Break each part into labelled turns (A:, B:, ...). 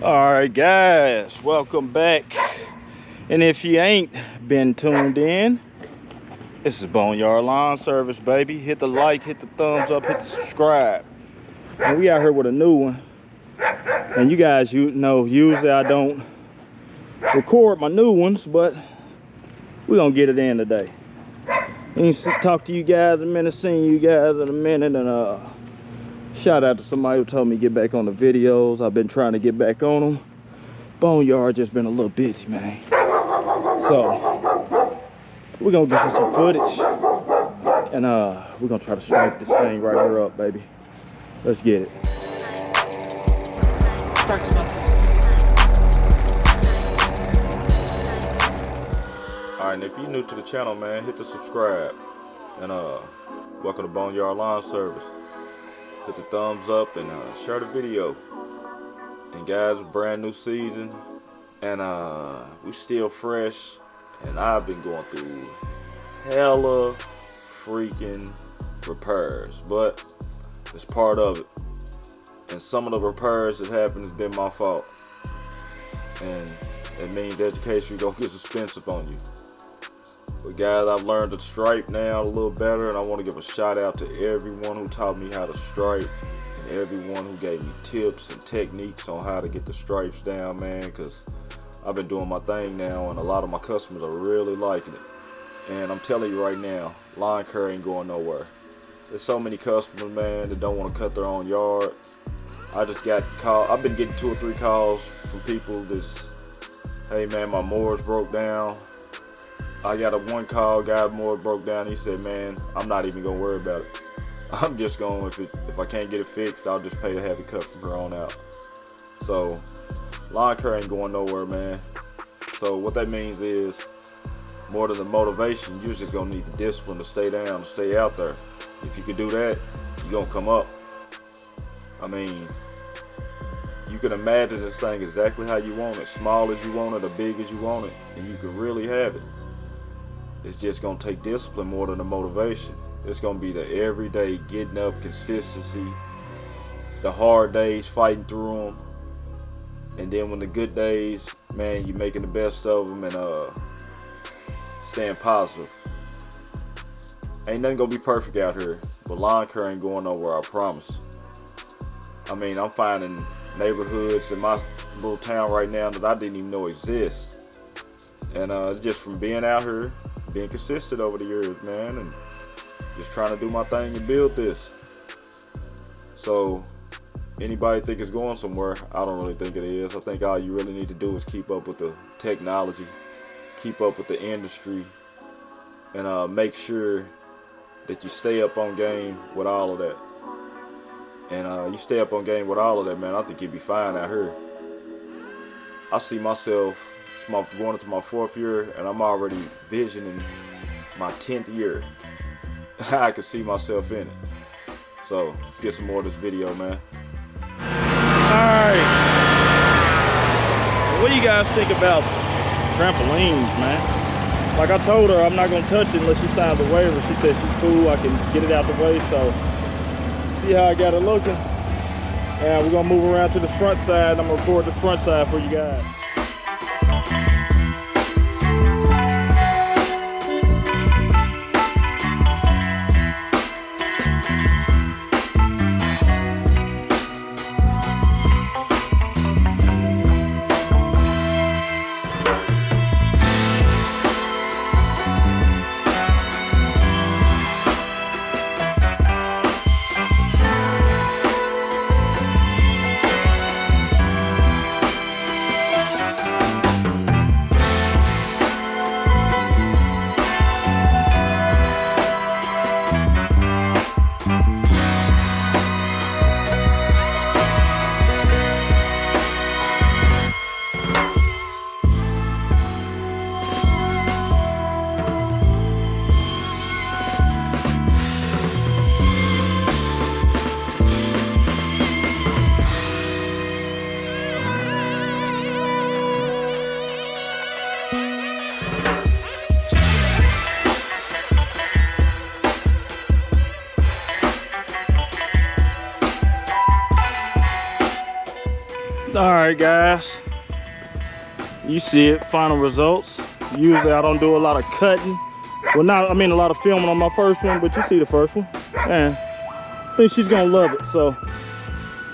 A: All right, guys, welcome back. And if you ain't been tuned in, this is Boneyard Lawn Service, baby. Hit the like, hit the thumbs up, hit the subscribe. And we out here with a new one. And you guys, usually I don't record my new ones, but we're gonna get it in today. And talk to you guys in a minute, seeing you guys in a minute, and shout out to somebody who told me to get back on the videos. I've been trying to get back on them. Boneyard just been a little busy, man. So we're gonna get you some footage, and we're gonna try to strike this thing right here up, baby. Let's get it.
B: Start smoking.
A: All right, and if you're new to the channel, man, hit the subscribe, and welcome to Boneyard Lawn Service. Hit the thumbs up and share the video. And guys, brand new season, and we still fresh, and I've been going through hella freaking repairs, but it's part of it. And some of the repairs that happened has been my fault, and it means education gonna get expensive on you. But guys, I've learned to stripe now a little better, and I want to give a shout out to everyone who taught me how to stripe, and everyone who gave me tips and techniques on how to get the stripes down, man, because I've been doing my thing now, and a lot of my customers are really liking it. And I'm telling you right now, lawn care ain't going nowhere. There's so many customers, man, that don't want to cut their own yard. I just got called. I've been getting 2 or 3 calls from people that's, hey man, my mowers broke down. I got one call, guy mower broke down. He said, man, I'm not even gonna worry about it. I'm just going, if I can't get it fixed, I'll just pay to have it cut from here on out. So lawn care ain't going nowhere, man. So what that means is, more than the motivation, you're just gonna need the discipline to stay down, to stay out there. If you can do that, you're gonna come up. I mean, you can imagine this thing exactly how you want it, small as you want it or big as you want it, and you can really have it. It's just gonna take discipline more than the motivation. It's gonna be the everyday getting up, consistency, the hard days, fighting through them, and then when the good days, man, you're making the best of them and staying positive. Ain't nothing gonna be perfect out here, but lawn care ain't going nowhere, I promise. I mean, I'm finding neighborhoods in my little town right now that I didn't even know exist. And just from being out here, being consistent over the years, man, and just trying to do my thing and build this. So anybody think it's going somewhere, I don't really think it is. I think all you really need to do is keep up with the technology, keep up with the industry, and make sure that you stay up on game with all of that. And you stay up on game with all of that, man, I think you'll be fine out here. I see myself going into my 4th year, and I'm already visioning my 10th year. I could see myself in it. So let's get some more of this video, man. Alright, what do you guys think about trampolines, man? Like I told her, I'm not gonna touch it unless she signs a waiver. She said she's cool, I can get it out the way. So see how I got it looking, and we're gonna move around to the front side. I'm gonna record the front side for you guys. All right, guys. You see it, final results. Usually I don't do a lot of cutting. Well, a lot of filming on my first one, but you see the first one. And I think she's gonna love it, so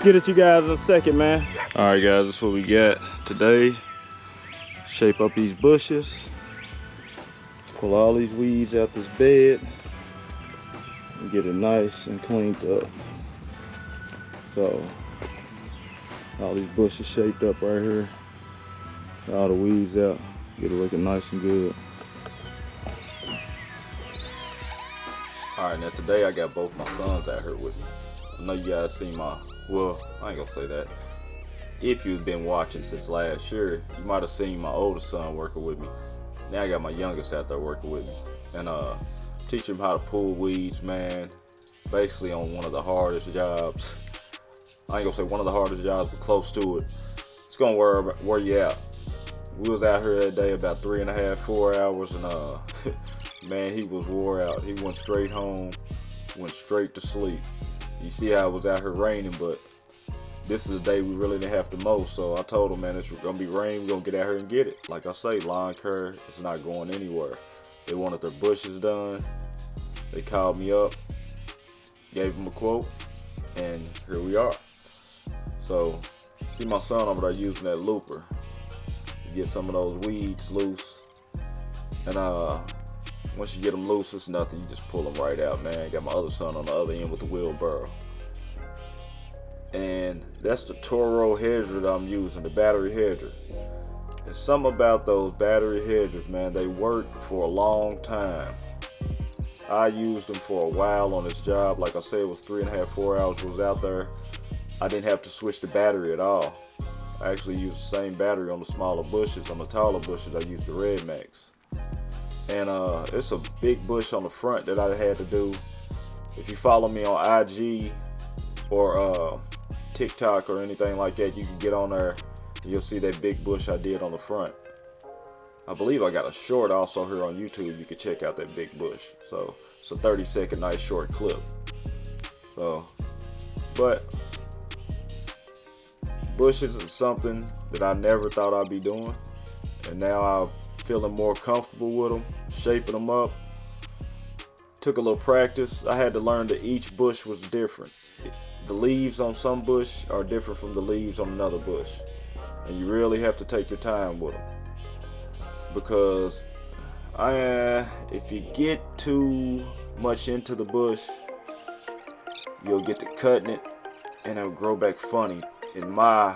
A: get at you guys in a second, man. All right, guys, that's what we got today. Shape up these bushes. Pull all these weeds out this bed. And get it nice and cleaned up. So, all these bushes shaped up right here. All the weeds out. Get it looking nice and good. Alright, now today I got both my sons out here with me. I know you guys seen well, I ain't gonna say that. If you've been watching since last year, you might have seen my oldest son working with me. Now I got my youngest out there working with me. And teach him how to pull weeds, man. Basically on one of the hardest jobs. I ain't gonna say one of the hardest jobs, but close to it. It's gonna wear you out. We was out here that day about 3.5, 4 hours, and man, he was wore out. He went straight home, went straight to sleep. You see how it was out here raining, but this is the day we really didn't have to mow. So I told him, man, it's gonna be rain. We're gonna get out here and get it. Like I say, lawn care is not going anywhere. They wanted their bushes done. They called me up, gave them a quote, and here we are. So, see my son over there using that looper to get some of those weeds loose. And once you get them loose, it's nothing. You just pull them right out, man. Got my other son on the other end with the wheelbarrow. And that's the Toro hedger that I'm using, the battery hedger. There's something about those battery hedgers, man. They work for a long time. I used them for a while on this job. Like I said, it was 3.5, 4 hours I was out there. I didn't have to switch the battery at all. I actually used the same battery on the smaller bushes. On the taller bushes, I used the Red Max. And it's a big bush on the front that I had to do. If you follow me on IG or TikTok or anything like that, you can get on there and you'll see that big bush I did on the front. I believe I got a short also here on YouTube. You can check out that big bush. So it's a 30-second nice short clip. So, but bushes is something that I never thought I'd be doing, and now I'm feeling more comfortable with them, shaping them up. Took a little practice. I had to learn that each bush was different. The leaves on some bush are different from the leaves on another bush, and you really have to take your time with them, because if you get too much into the bush, you'll get to cutting it and it'll grow back funny, in my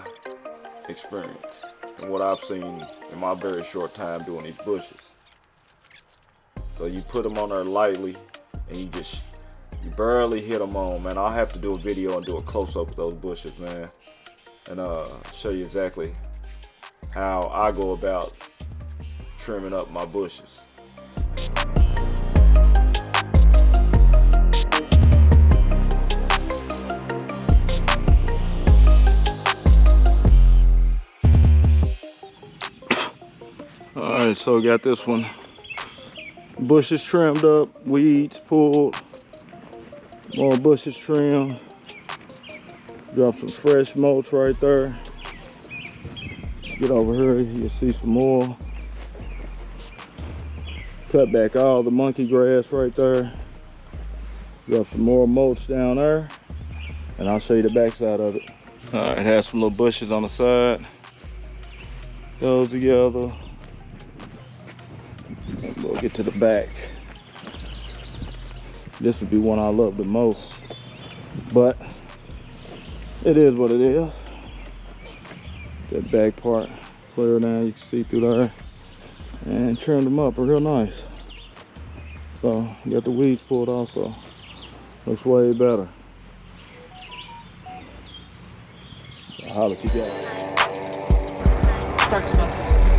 A: experience and what I've seen in my very short time doing these bushes. So you put them on there lightly and you barely hit them on, man. I'll have to do a video and do a close-up of those bushes, man, and show you exactly how I go about trimming up my bushes. Alright, so got this one. Bushes trimmed up, weeds pulled, more bushes trimmed. Drop some fresh mulch right there. Get over here, you'll see some more. Cut back all the monkey grass right there. Drop some more mulch down there, and I'll show you the back side of it. Alright, it has some little bushes on the side. Those together. We'll get to the back. This would be one I love the most, but it is what it is. That back part clear now, you can see through there, and trimmed them up real nice. So you got the weeds pulled also. Looks way better. So I'll holler at you guys.
B: Start smoking.